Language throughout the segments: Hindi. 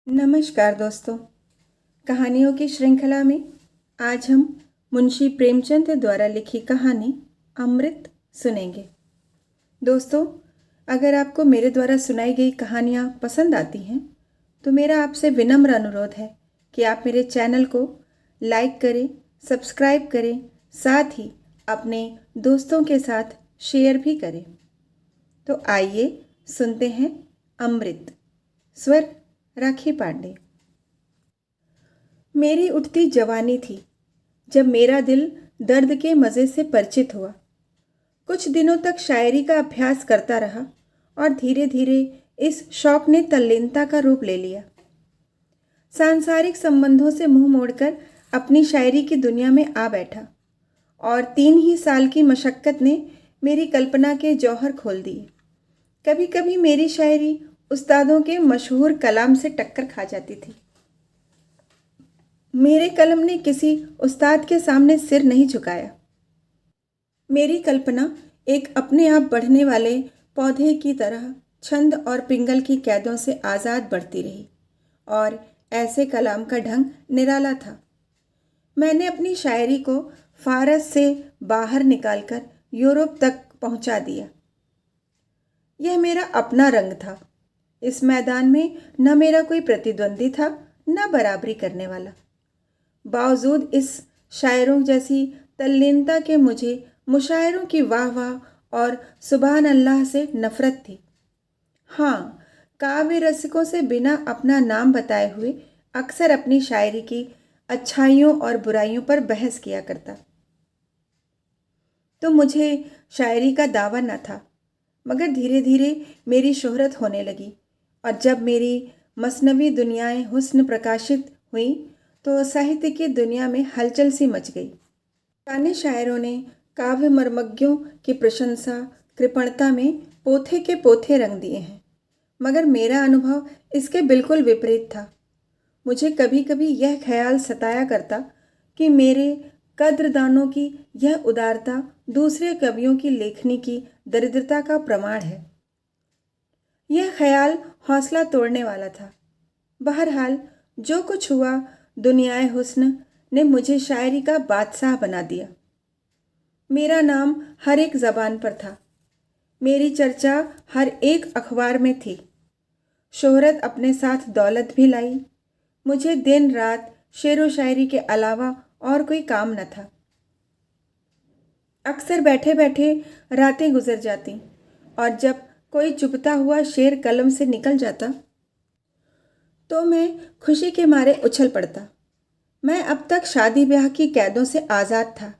नमस्कार दोस्तों। कहानियों की श्रृंखला में आज हम मुंशी प्रेमचंद द्वारा लिखी कहानी अमृत सुनेंगे। दोस्तों, अगर आपको मेरे द्वारा सुनाई गई कहानियाँ पसंद आती हैं तो मेरा आपसे विनम्र अनुरोध है कि आप मेरे चैनल को लाइक करें, सब्सक्राइब करें, साथ ही अपने दोस्तों के साथ शेयर भी करें। तो आइए सुनते हैं अमृत। स्वर राखी पांडे। मेरी उठती जवानी थी जब मेरा दिल दर्द के मज़े से परिचित हुआ। कुछ दिनों तक शायरी का अभ्यास करता रहा और धीरे धीरे इस शौक ने तल्लीनता का रूप ले लिया। सांसारिक संबंधों से मुंह मोड़कर अपनी शायरी की दुनिया में आ बैठा और 3 ही साल की मशक्क़त ने मेरी कल्पना के जौहर खोल दिए। कभी कभी मेरी शायरी उस्तादों के मशहूर कलाम से टक्कर खा जाती थी। मेरे कलम ने किसी उस्ताद के सामने सिर नहीं झुकाया। मेरी कल्पना एक अपने आप बढ़ने वाले पौधे की तरह छंद और पिंगल की कैदों से आज़ाद बढ़ती रही और ऐसे कलाम का ढंग निराला था। मैंने अपनी शायरी को फारस से बाहर निकालकर यूरोप तक पहुंचा दिया। यह मेरा अपना रंग था। इस मैदान में न मेरा कोई प्रतिद्वंदी था, न बराबरी करने वाला। बावजूद इस शायरों जैसी तल्लीनता के मुझे मुशायरों की वाह वाह और सुभान अल्लाह से नफरत थी। हाँ, काव्य रसिकों से बिना अपना नाम बताए हुए अक्सर अपनी शायरी की अच्छाइयों और बुराइयों पर बहस किया करता। तो मुझे शायरी का दावा न था, मगर धीरे धीरे मेरी शोहरत होने लगी और जब मेरी मसनवी दुनियाएं हुस्न प्रकाशित हुई तो साहित्य की दुनिया में हलचल सी मच गई। पुराने शायरों ने काव्य मर्मज्ञों की प्रशंसा कृपणता में पोथे के पोथे रंग दिए हैं, मगर मेरा अनुभव इसके बिल्कुल विपरीत था। मुझे कभी कभी यह ख्याल सताया करता कि मेरे कद्रदानों की यह उदारता दूसरे कवियों की लेखनी की दरिद्रता का प्रमाण है। यह ख्याल हौसला तोड़ने वाला था। बहरहाल जो कुछ हुआ, दुनियाए हुस्न ने मुझे शायरी का बादशाह बना दिया। मेरा नाम हर एक ज़बान पर था। मेरी चर्चा हर एक अखबार में थी। शोहरत अपने साथ दौलत भी लाई। मुझे दिन रात शेर व शायरी के अलावा और कोई काम न था। अक्सर बैठे बैठे रातें गुजर जाती और जब कोई चुभता हुआ शेर कलम से निकल जाता तो मैं खुशी के मारे उछल पड़ता। मैं अब तक शादी ब्याह की कैदों से आज़ाद था,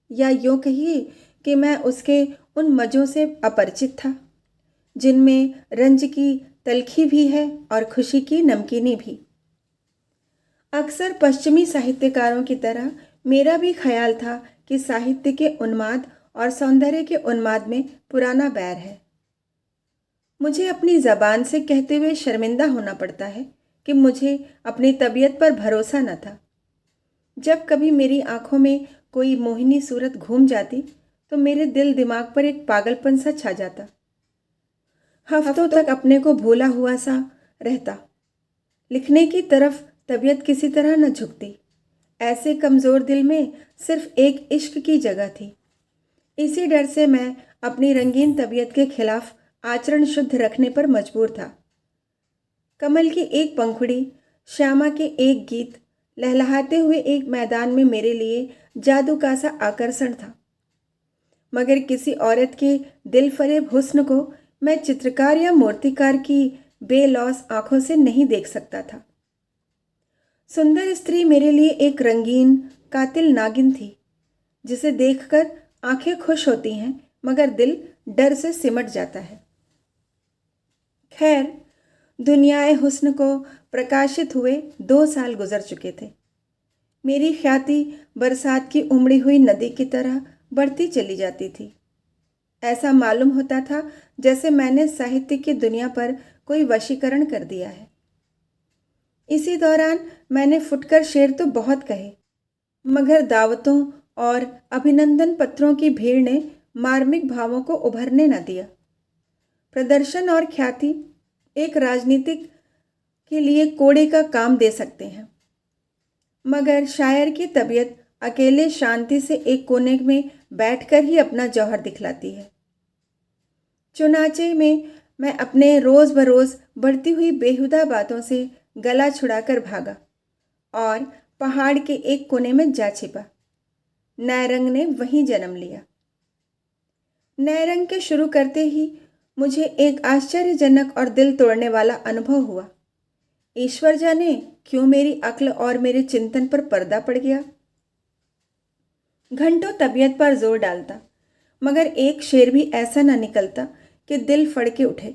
या यूँ कहिए कि मैं उसके उन मज़ों से अपरिचित था जिनमें रंज की तलखी भी है और खुशी की नमकीनी भी। अक्सर पश्चिमी साहित्यकारों की तरह मेरा भी ख्याल था कि साहित्य के उन्माद और सौंदर्य के उन्माद में पुराना बैर है। मुझे अपनी ज़बान से कहते हुए शर्मिंदा होना पड़ता है कि मुझे अपनी तबीयत पर भरोसा न था। जब कभी मेरी आंखों में कोई मोहिनी सूरत घूम जाती तो मेरे दिल दिमाग पर एक पागलपन सा छा जाता। हफ्तों तक अपने को भूला हुआ सा रहता। लिखने की तरफ तबीयत किसी तरह न झुकती। ऐसे कमज़ोर दिल में सिर्फ एक इश्क की जगह थी। इसी डर से मैं अपनी रंगीन तबीयत के खिलाफ आचरण शुद्ध रखने पर मजबूर था। कमल की एक पंखुड़ी, श्यामा के एक गीत, लहलहाते हुए एक मैदान में मेरे लिए जादू का सा आकर्षण था। मगर किसी औरत के दिल फरेब हुस्न को मैं चित्रकार या मूर्तिकार की बेलौस आंखों से नहीं देख सकता था। सुंदर स्त्री मेरे लिए एक रंगीन कातिल नागिन थी जिसे देखकर आंखें खुश होती हैं मगर दिल डर से सिमट जाता है। खैर, दुनियाए हुस्न को प्रकाशित हुए 2 साल गुजर चुके थे। मेरी ख्याति बरसात की उमड़ी हुई नदी की तरह बढ़ती चली जाती थी। ऐसा मालूम होता था जैसे मैंने साहित्य की दुनिया पर कोई वशीकरण कर दिया है। इसी दौरान मैंने फुटकर शेर तो बहुत कहे, मगर दावतों और अभिनंदन पत्रों की भीड़ ने मार्मिक भावों को उभरने न दिया। प्रदर्शन और ख्याति एक राजनीतिक के लिए कोड़े का काम दे सकते हैं। मगर शायर की तबीयत अकेले शांति से एक कोने में बैठकर ही अपना जौहर दिखलाती है। चुनाचे में मैं अपने रोज़ बरोज़ बढ़ती हुई बेहुदा बातों से गला छुड़ाकर भागा और पहाड़ के एक कोने में जा छिपा। नैरंग ने वहीं जन्म लिया। नैरंग के शुरू करते ही मुझे एक आश्चर्यजनक और दिल तोड़ने वाला अनुभव हुआ। ईश्वर जाने क्यों मेरी अक्ल और मेरे चिंतन पर पर्दा पड़ गया। घंटों तबीयत पर जोर डालता, मगर एक शेर भी ऐसा न निकलता कि दिल फड़के उठे।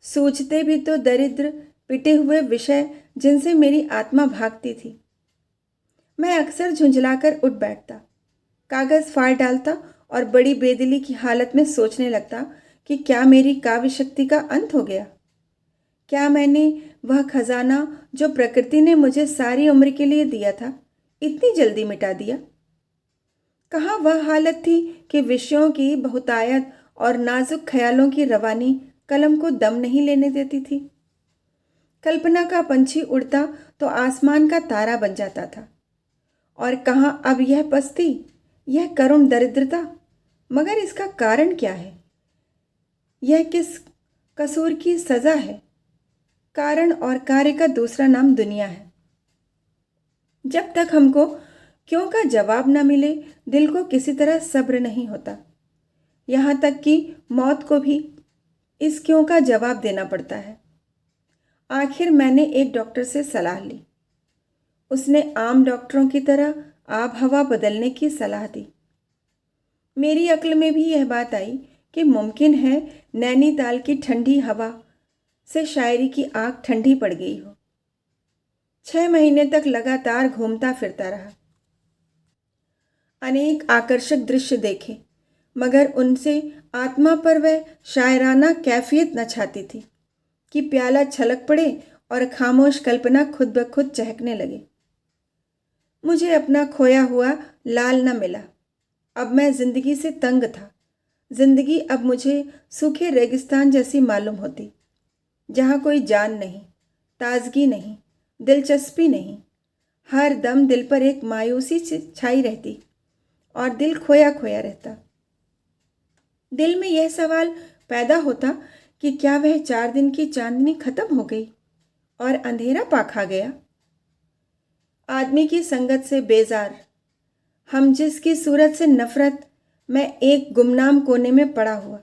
सूझते भी तो दरिद्र पिटे हुए विषय जिनसे मेरी आत्मा भागती थी। मैं अक्सर झुंझलाकर उठ बैठता, कागज़ फाड़ डालता और बड़ी बेदिली की हालत में सोचने लगता कि क्या मेरी काव्य शक्ति का अंत हो गया? क्या मैंने वह खजाना जो प्रकृति ने मुझे सारी उम्र के लिए दिया था, इतनी जल्दी मिटा दिया? कहाँ वह हालत थी कि विषयों की बहुतायत और नाजुक ख्यालों की रवानी कलम को दम नहीं लेने देती थी। कल्पना का पंछी उड़ता तो आसमान का तारा बन जाता था। और कहाँ अब यह पस्ती, यह करुण दरिद्रता? मगर इसका कारण क्या है? यह किस कसूर की सज़ा है? कारण और कार्य का दूसरा नाम दुनिया है। जब तक हमको क्यों का जवाब न मिले, दिल को किसी तरह सब्र नहीं होता। यहाँ तक कि मौत को भी इस क्यों का जवाब देना पड़ता है। आखिर मैंने एक डॉक्टर से सलाह ली। उसने आम डॉक्टरों की तरह आब हवा बदलने की सलाह दी। मेरी अक्ल में भी यह बात आई कि मुमकिन है नैनीताल की ठंडी हवा से शायरी की आग ठंडी पड़ गई हो। 6 महीने तक लगातार घूमता फिरता रहा। अनेक आकर्षक दृश्य देखे, मगर उनसे आत्मा पर वह शायराना कैफियत न छाती थी कि प्याला छलक पड़े और खामोश कल्पना खुद ब खुद चहकने लगे। मुझे अपना खोया हुआ लाल न मिला। अब मैं जिंदगी से तंग था। जिंदगी अब मुझे सूखे रेगिस्तान जैसी मालूम होती, जहाँ कोई जान नहीं, ताजगी नहीं, दिलचस्पी नहीं। हर दम दिल पर एक मायूसी छाई रहती और दिल खोया खोया रहता। दिल में यह सवाल पैदा होता कि क्या वह 4 दिन की चांदनी खत्म हो गई और अंधेरा पा खा गया? आदमी की संगत से बेजार, हम जिसकी सूरत से नफरत, मैं एक गुमनाम कोने में पड़ा हुआ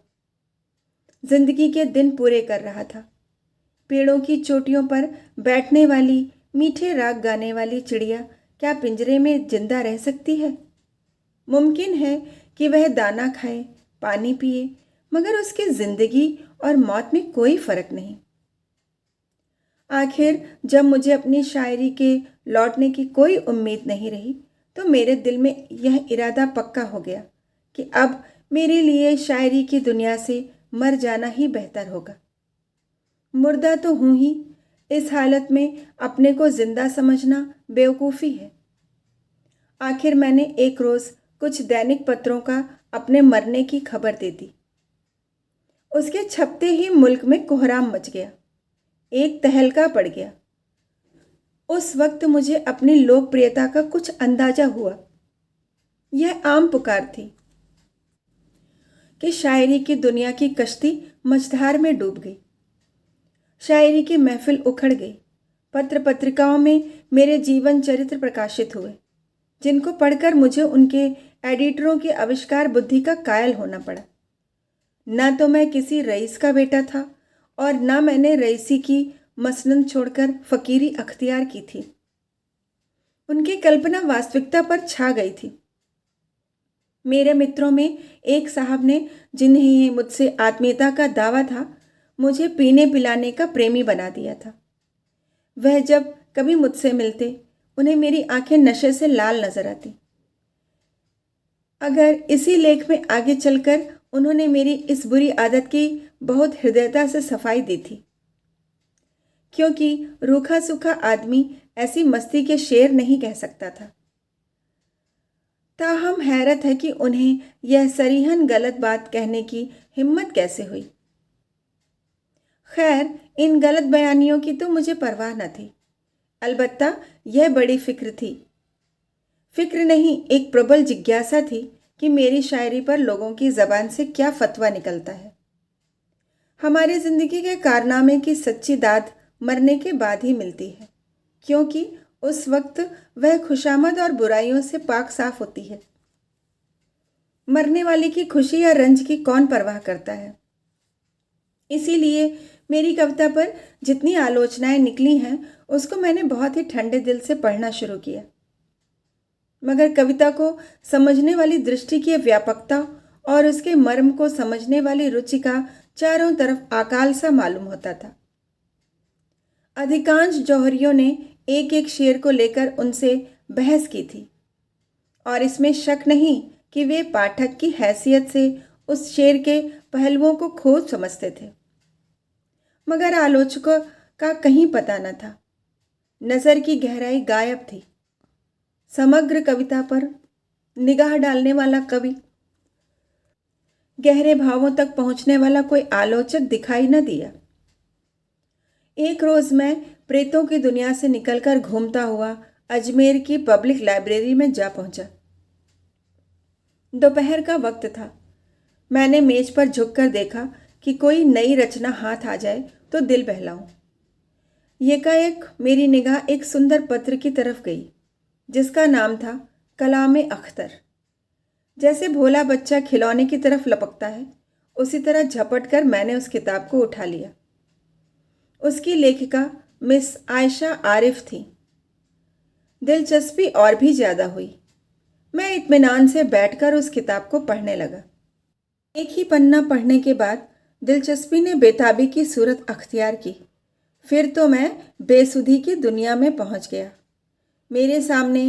जिंदगी के दिन पूरे कर रहा था। पेड़ों की चोटियों पर बैठने वाली, मीठे राग गाने वाली चिड़िया क्या पिंजरे में जिंदा रह सकती है? मुमकिन है कि वह दाना खाए, पानी पिए, मगर उसकी जिंदगी और मौत में कोई फर्क नहीं। आखिर जब मुझे अपनी शायरी के लौटने की कोई उम्मीद नहीं रही, तो मेरे दिल में यह इरादा पक्का हो गया कि अब मेरे लिए शायरी की दुनिया से मर जाना ही बेहतर होगा। मुर्दा तो हूँ ही, इस हालत में अपने को जिंदा समझना बेवकूफ़ी है। आखिर मैंने एक रोज़ कुछ दैनिक पत्रों का अपने मरने की खबर दे दी। उसके छपते ही मुल्क में कोहराम मच गया, एक तहलका पड़ गया। उस वक्त मुझे अपनी लोकप्रियता का कुछ अंदाजा हुआ। यह आम पुकार थी कि शायरी की दुनिया की कश्ती मझधार में डूब गई। शायरी की महफिल उखड़ गई। पत्र पत्रिकाओं में मेरे जीवन चरित्र प्रकाशित हुए, जिनको पढ़कर मुझे उनके एडिटरों की आविष्कार बुद्धि का कायल होना पड़ा। न तो मैं किसी रईस का बेटा था और न मैंने रईसी की मसनन छोड़कर फकीरी अख्तियार की थी। उनकी कल्पना वास्तविकता पर छा गई थी। मेरे मित्रों में एक साहब ने, जिन्हें मुझसे आत्मीयता का दावा था, मुझे पीने पिलाने का प्रेमी बना दिया था। वह जब कभी मुझसे मिलते, उन्हें मेरी आंखें नशे से लाल नजर आती। अगर इसी लेख में आगे चलकर उन्होंने मेरी इस बुरी आदत की बहुत हृदयता से सफाई दी थी, क्योंकि रूखा सूखा आदमी ऐसी मस्ती के शेर नहीं कह सकता था। ताहम हैरत है कि उन्हें यह सरीहन गलत बात कहने की हिम्मत कैसे हुई। खैर, इन गलत बयानियों की तो मुझे परवाह न थी। अलबत्ता यह बड़ी फिक्र थी। फिक्र नहीं, एक प्रबल जिज्ञासा थी कि मेरी शायरी पर लोगों की ज़बान से क्या फतवा निकलता है। हमारी ज़िंदगी के कारनामे की सच्ची दाद मरने के बाद ही मिलती है, क्योंकि उस वक्त वह खुशामद और बुराइयों से पाक साफ होती है। मरने वाले की खुशी या रंज की कौन परवाह करता है। इसीलिए मेरी कविता पर जितनी आलोचनाएं निकली हैं, उसको मैंने बहुत ही ठंडे दिल से पढ़ना शुरू किया। मगर कविता को समझने वाली दृष्टि की व्यापकता और उसके मर्म को समझने वाली रुचि का चारों तरफ अकाल सा मालूम होता था। अधिकांश जौहरियों ने एक एक शेर को लेकर उनसे बहस की थी, और इसमें शक नहीं कि वे पाठक की हैसियत से उस शेर के पहलुओं को खूब समझते थे। मगर आलोचकों का कहीं पता न था। नज़र की गहराई गायब थी। समग्र कविता पर निगाह डालने वाला कवि, गहरे भावों तक पहुंचने वाला कोई आलोचक दिखाई न दिया। एक रोज़ मैं प्रेतों की दुनिया से निकलकर घूमता हुआ अजमेर की पब्लिक लाइब्रेरी में जा पहुंचा। दोपहर का वक्त था। मैंने मेज पर झुककर देखा कि कोई नई रचना हाथ आ जाए तो दिल बहलाऊं। एकाएक मेरी निगाह एक सुंदर पत्र की तरफ गई, जिसका नाम था कलाम अख्तर। जैसे भोला बच्चा खिलौने की तरफ लपकता है, उसी तरह झपट कर मैंने उस किताब को उठा लिया। उसकी लेखिका मिस आयशा आरिफ थी। दिलचस्पी और भी ज़्यादा हुई। मैं इत्मीनान से बैठकर उस किताब को पढ़ने लगा। एक ही पन्ना पढ़ने के बाद दिलचस्पी ने बेताबी की सूरत अख्तियार की। फिर तो मैं बेसुधी की दुनिया में पहुंच गया। मेरे सामने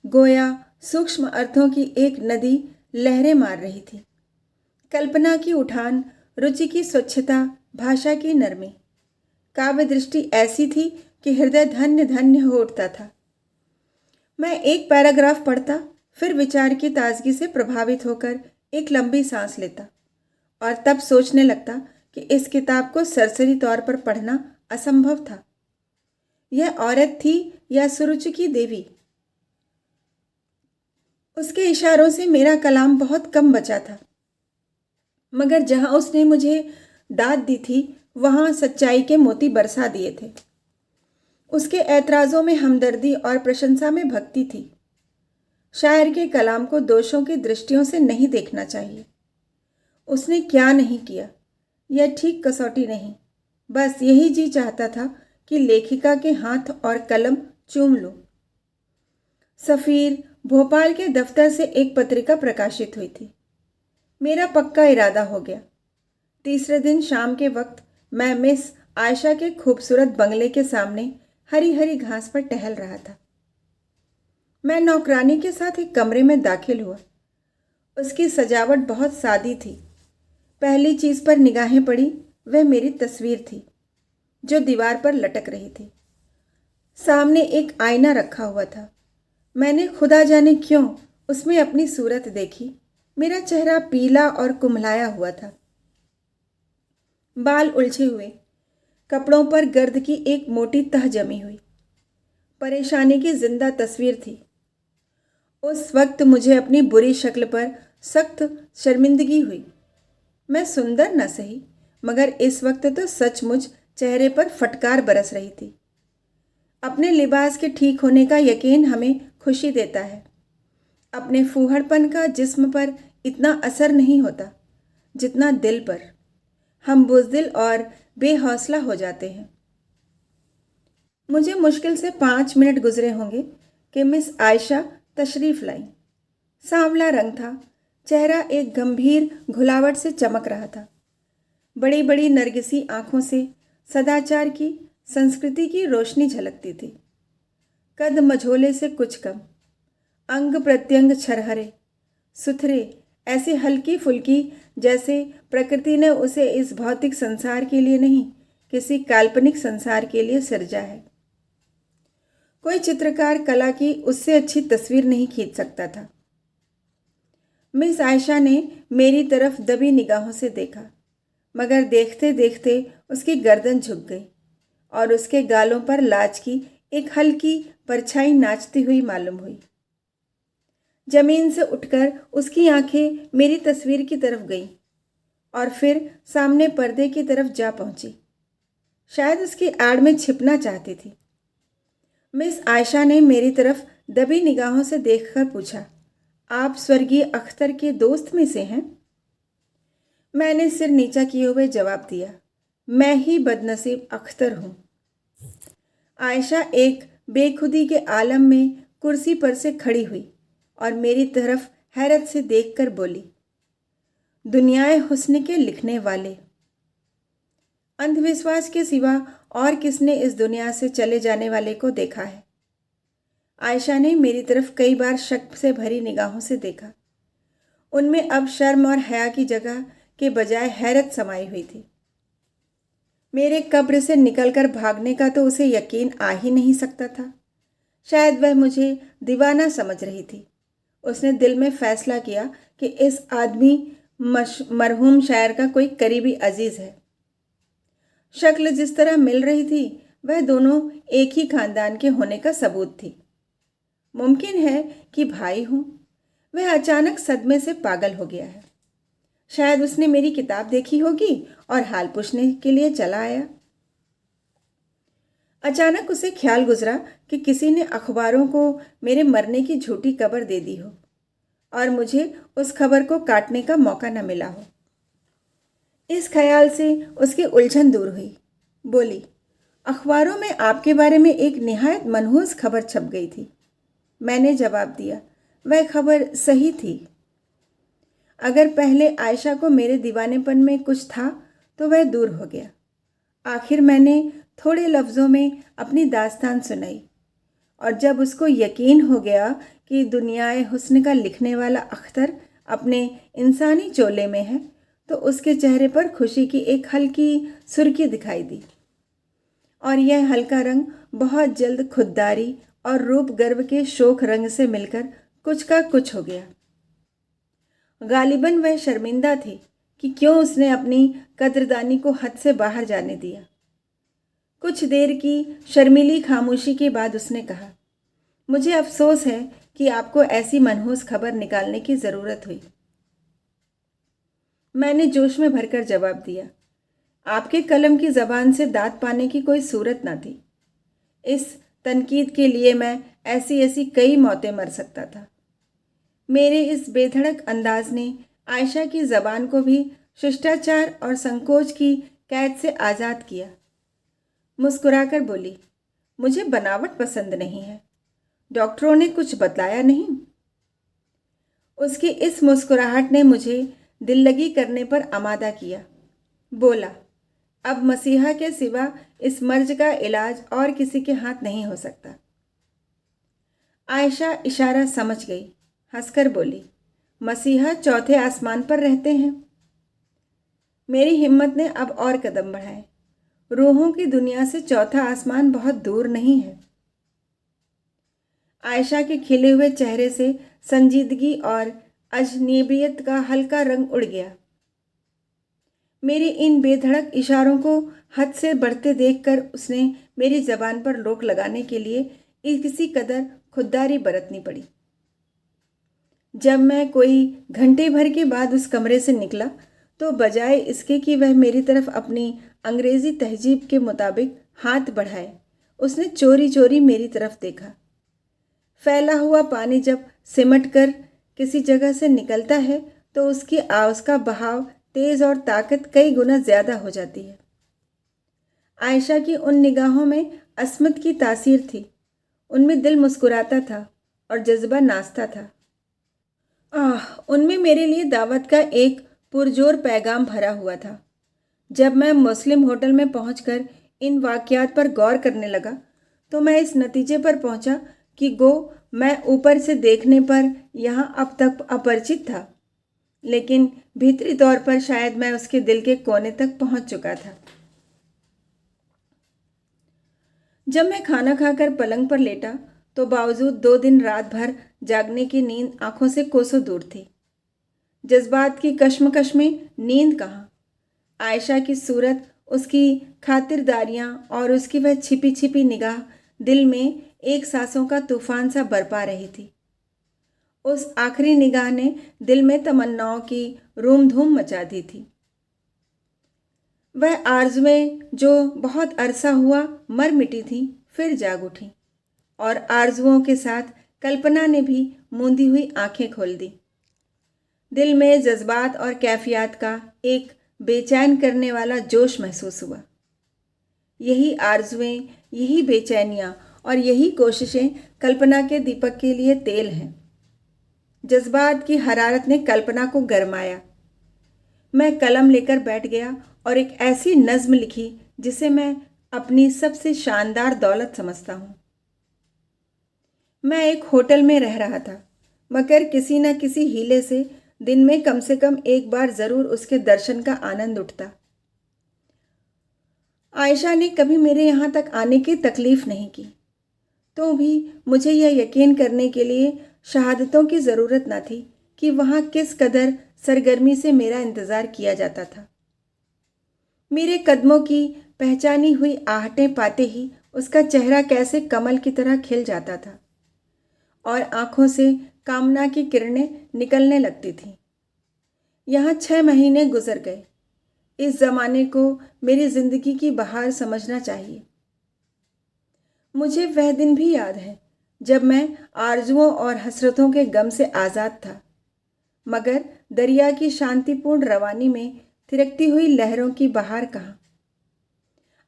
गोया सूक्ष्म अर्थों की एक नदी लहरें मार रही थी। कल्पना की उठान, रुचि की स्वच्छता, भाषा की नरमी, काव्य दृष्टि ऐसी थी कि हृदय धन्य धन्य हो उठता था। मैं एक पैराग्राफ पढ़ता, फिर विचार की ताजगी से प्रभावित होकर एक लंबी सांस लेता और तब सोचने लगता कि इस किताब को सरसरी तौर पर पढ़ना असंभव था। यह औरत थी या सुरुचि की देवी। उसके इशारों से मेरा कलाम बहुत कम बचा था, मगर जहां उसने मुझे दाद दी थी, वहां सच्चाई के मोती बरसा दिए थे। उसके ऐतराज़ों में हमदर्दी और प्रशंसा में भक्ति थी। शायर के कलाम को दोषों की दृष्टियों से नहीं देखना चाहिए। उसने क्या नहीं किया, यह ठीक कसौटी नहीं। बस यही जी चाहता था कि लेखिका के हाथ और कलम चूम लूं। सफ़ीर भोपाल के दफ्तर से एक पत्रिका प्रकाशित हुई थी। मेरा पक्का इरादा हो गया। तीसरे दिन शाम के वक्त मैं मिस आयशा के खूबसूरत बंगले के सामने हरी हरी घास पर टहल रहा था। मैं नौकरानी के साथ एक कमरे में दाखिल हुआ। उसकी सजावट बहुत सादी थी। पहली चीज़ पर निगाहें पड़ी, वह मेरी तस्वीर थी जो दीवार पर लटक रही थी। सामने एक आईना रखा हुआ था। मैंने खुदा जाने क्यों उसमें अपनी सूरत देखी। मेरा चेहरा पीला और कुम्हलाया हुआ था। बाल उलझे हुए, कपड़ों पर गर्द की एक मोटी तह जमी हुई। परेशानी की जिंदा तस्वीर थी। उस वक्त मुझे अपनी बुरी शक्ल पर सख्त शर्मिंदगी हुई। मैं सुंदर न सही, मगर इस वक्त तो सचमुच चेहरे पर फटकार बरस रही थी। अपने लिबास के ठीक होने का यकीन हमें खुशी देता है। अपने फूहड़पन का जिस्म पर इतना असर नहीं होता जितना दिल पर। हम बुज़दिल और बेहौसला हो जाते हैं। मुझे मुश्किल से 5 मिनट गुजरे होंगे कि मिस आयशा तशरीफ़ लाई। सांवला रंग था, चेहरा एक गंभीर घुलावट से चमक रहा था। बड़ी बड़ी नरगिसी आँखों से सदाचार की, संस्कृति की रोशनी झलकती थी। कद मझोले से कुछ कम, अंग प्रत्यंग छरहरे, सुथरे, ऐसे हल्की फुल्की जैसे प्रकृति ने उसे इस भौतिक संसार के लिए नहीं, किसी काल्पनिक संसार के लिए सृजा है। कोई चित्रकार कला की उससे अच्छी तस्वीर नहीं खींच सकता था। मिस आयशा ने मेरी तरफ दबी निगाहों से देखा, मगर देखते देखते उसकी गर्दन झुक गई और उसके गालों पर लाज की एक हल्की परछाई नाचती हुई मालूम हुई। जमीन से उठकर उसकी आंखें मेरी तस्वीर की तरफ गईं और फिर सामने पर्दे की तरफ जा पहुंची। शायद उसकी आड़ में छिपना चाहती थी। मिस आयशा ने मेरी तरफ दबी निगाहों से देखकर पूछा, आप स्वर्गीय अख्तर के दोस्त में से हैं? मैंने सिर नीचा किए हुए जवाब दिया, मैं ही बदनसीब अख्तर हूँ। आयशा एक बेखुदी के आलम में कुर्सी पर से खड़ी हुई और मेरी तरफ हैरत से देखकर बोली, दुनियाए हुस्न के लिखने वाले। अंधविश्वास के सिवा और किसने इस दुनिया से चले जाने वाले को देखा है? आयशा ने मेरी तरफ कई बार शक से भरी निगाहों से देखा। उनमें अब शर्म और हया की जगह के बजाय हैरत समाई हुई थी। मेरे कब्र से निकलकर भागने का तो उसे यकीन आ ही नहीं सकता था। शायद वह मुझे दीवाना समझ रही थी। उसने दिल में फैसला किया कि इस आदमी मरहूम शायर का कोई करीबी अजीज़ है। शक्ल जिस तरह मिल रही थी वह दोनों एक ही खानदान के होने का सबूत थी। मुमकिन है कि भाई हूँ। वह अचानक सदमे से पागल हो गया है। शायद उसने मेरी किताब देखी होगी और हाल पूछने के लिए चला आया। अचानक उसे ख्याल गुजरा कि किसी ने अखबारों को मेरे मरने की झूठी खबर दे दी हो और मुझे उस खबर को काटने का मौका न मिला हो। इस ख्याल से उसकी उलझन दूर हुई। बोली, अखबारों में आपके बारे में एक निहायत मनहूस खबर छप गई थी। मैंने जवाब दिया, वह खबर सही थी। अगर पहले आयशा को मेरे दीवानेपन में कुछ था तो वह दूर हो गया। आखिर मैंने थोड़े लफ्ज़ों में अपनी दास्तान सुनाई और जब उसको यकीन हो गया कि दुनियाए हुस्न का लिखने वाला अख्तर अपने इंसानी चोले में है तो उसके चेहरे पर खुशी की एक हल्की सुर्खी दिखाई दी और यह हल्का रंग बहुत जल्द खुददारी और रूप गर्व के शोक रंग से मिलकर कुछ का कुछ हो गया। गालिबन वह शर्मिंदा थी कि क्यों उसने अपनी कद्रदानी को हद से बाहर जाने दिया। कुछ देर की शर्मीली खामोशी के बाद उसने कहा, मुझे अफसोस है कि आपको ऐसी मनहूस खबर निकालने की ज़रूरत हुई। मैंने जोश में भरकर जवाब दिया, आपके कलम की ज़बान से दाद पाने की कोई सूरत ना थी। इस तनकीद के लिए मैं ऐसी ऐसी कई मौतें मर सकता था। मेरे इस बेधड़क अंदाज ने आयशा की ज़बान को भी शिष्टाचार और संकोच की कैद से आज़ाद किया। मुस्कुराकर बोली, मुझे बनावट पसंद नहीं है। डॉक्टरों ने कुछ बतलाया नहीं? उसकी इस मुस्कुराहट ने मुझे दिल लगी करने पर आमादा किया। बोला, अब मसीहा के सिवा इस मर्ज का इलाज और किसी के हाथ नहीं हो सकता। आयशा इशारा समझ गई, हंसकर बोली, मसीहा चौथे आसमान पर रहते हैं। मेरी हिम्मत ने अब और कदम बढ़ाए। रूहों की दुनिया से चौथा आसमान बहुत दूर नहीं है। आयशा के खिले हुए चेहरे से संजीदगी और अजनबियत का हल्का रंग उड़ गया। मेरे इन बेधड़क इशारों को हद से बढ़ते देखकर उसने मेरी ज़बान पर रोक लगाने के लिए किसी कदर खुददारी बरतनी पड़ी। जब मैं कोई घंटे भर के बाद उस कमरे से निकला तो बजाय इसके कि वह मेरी तरफ अपनी अंग्रेज़ी तहजीब के मुताबिक हाथ बढ़ाए, उसने चोरी चोरी मेरी तरफ देखा। फैला हुआ पानी जब सिमट कर किसी जगह से निकलता है तो उसकी आवाज़ का बहाव तेज़ और ताकत कई गुना ज़्यादा हो जाती है। आयशा की उन निगाहों में अस्मत की तासीर थी। उनमें दिल मुस्कुराता था और जज्बा नाचता था। उनमें मेरे लिए दावत का एक पुरजोर पैगाम भरा हुआ था। जब मैं मुस्लिम होटल में पहुंचकर इन वाक़यात पर गौर करने लगा तो मैं इस नतीजे पर पहुंचा कि गो मैं ऊपर से देखने पर यहाँ अब तक अपरिचित था, लेकिन भीतरी तौर पर शायद मैं उसके दिल के कोने तक पहुंच चुका था। जब मैं खाना खाकर पलंग पर लेटा तो बावजूद 2 दिन रात भर जागने की नींद आंखों से कोसों दूर थी। जज्बात की कश्मकश में नींद कहाँ। आयशा की सूरत उसकी खातिरदारियाँ और उसकी वह छिपी छिपी निगाह दिल में एक सांसों का तूफान सा बरपा रही थी। उस आखिरी निगाह ने दिल में तमन्नाओं की रूम धूम मचा दी थी। वह आरजुएं जो बहुत अरसा हुआ मर मिटी थी फिर जाग उठी और आरजुओं के साथ कल्पना ने भी मूंदी हुई आंखें खोल दी। दिल में जज्बात और कैफियत का एक बेचैन करने वाला जोश महसूस हुआ। यही आरजुएं, यही बेचैनियाँ और यही कोशिशें कल्पना के दीपक के लिए तेल हैं। जज्बात की हरारत ने कल्पना को गरमाया। मैं कलम लेकर बैठ गया और एक ऐसी नज्म लिखी जिसे मैं अपनी सबसे शानदार दौलत समझता हूँ। मैं एक होटल में रह रहा था, मगर किसी न किसी हीले से दिन में कम से कम एक बार ज़रूर उसके दर्शन का आनंद उठता। आयशा ने कभी मेरे यहाँ तक आने की तकलीफ़ नहीं की, तो भी मुझे यह यकीन करने के लिए शहादतों की ज़रूरत न थी कि वहाँ किस कदर सरगर्मी से मेरा इंतज़ार किया जाता था। मेरे कदमों की पहचानी हुई आहटें पाते ही उसका चेहरा कैसे कमल की तरह खिल जाता था और आँखों से कामना की किरणें निकलने लगती थीं। यहाँ 6 महीने गुजर गए। इस ज़माने को मेरी ज़िंदगी की बहार समझना चाहिए। मुझे वह दिन भी याद है जब मैं आरजुओं और हसरतों के गम से आज़ाद था, मगर दरिया की शांतिपूर्ण रवानी में थिरकती हुई लहरों की बहार कहाँ।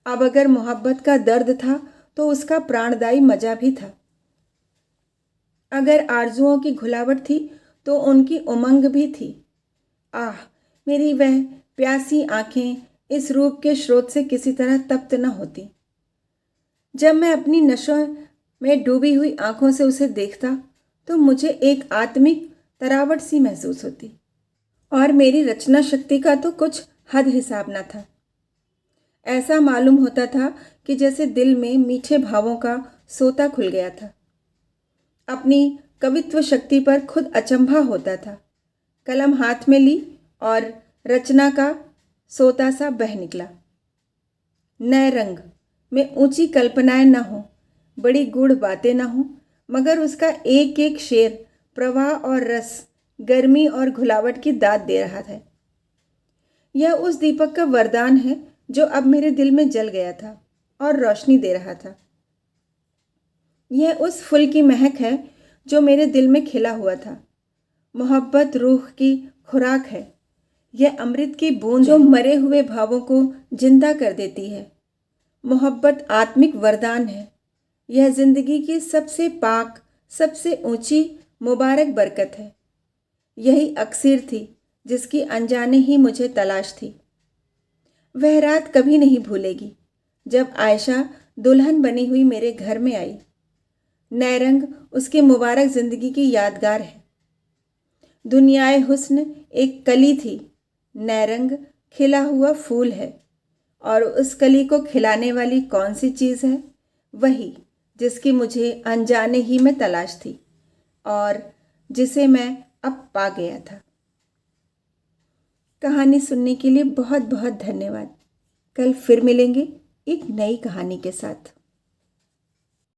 अब अगर मोहब्बत का दर्द था तो उसका प्राणदायी मजा भी था। अगर आरजुओं की घुलावट थी तो उनकी उमंग भी थी। आह, मेरी वह प्यासी आंखें इस रूप के स्रोत से किसी तरह तप्त न होती। जब मैं अपनी नशों में डूबी हुई आंखों से उसे देखता तो मुझे एक आत्मिक तरावट सी महसूस होती और मेरी रचना शक्ति का तो कुछ हद हिसाब न था। ऐसा मालूम होता था कि जैसे दिल में मीठे भावों का सोता खुल गया था। अपनी कवित्व शक्ति पर खुद अचंभा होता था। कलम हाथ में ली और रचना का सोता सा बह निकला। नए रंग में ऊंची कल्पनाएं न हो, बड़ी गूढ़ बातें न हो, मगर उसका एक एक शेर प्रवाह और रस, गर्मी और घुलावट की दाद दे रहा था। यह उस दीपक का वरदान है जो अब मेरे दिल में जल गया था और रोशनी दे रहा था। यह उस फूल की महक है जो मेरे दिल में खिला हुआ था। मोहब्बत रूह की खुराक है। यह अमृत की बूंद जो मरे हुए भावों को जिंदा कर देती है। मोहब्बत आत्मिक वरदान है। यह जिंदगी की सबसे पाक, सबसे ऊंची मुबारक बरकत है। यही अक्सीर थी जिसकी अनजाने ही मुझे तलाश थी। वह रात कभी नहीं भूलेगी जब आयशा दुल्हन बनी हुई मेरे घर में आई। नैरंग उसकी मुबारक ज़िंदगी की यादगार है। दुनियाए हुस्न एक कली थी, नैरंग खिला हुआ फूल है, और उस कली को खिलाने वाली कौन सी चीज़ है? वही जिसकी मुझे अनजाने ही में तलाश थी और जिसे मैं अब पा गया था। कहानी सुनने के लिए बहुत बहुत धन्यवाद। कल फिर मिलेंगे एक नई कहानी के साथ।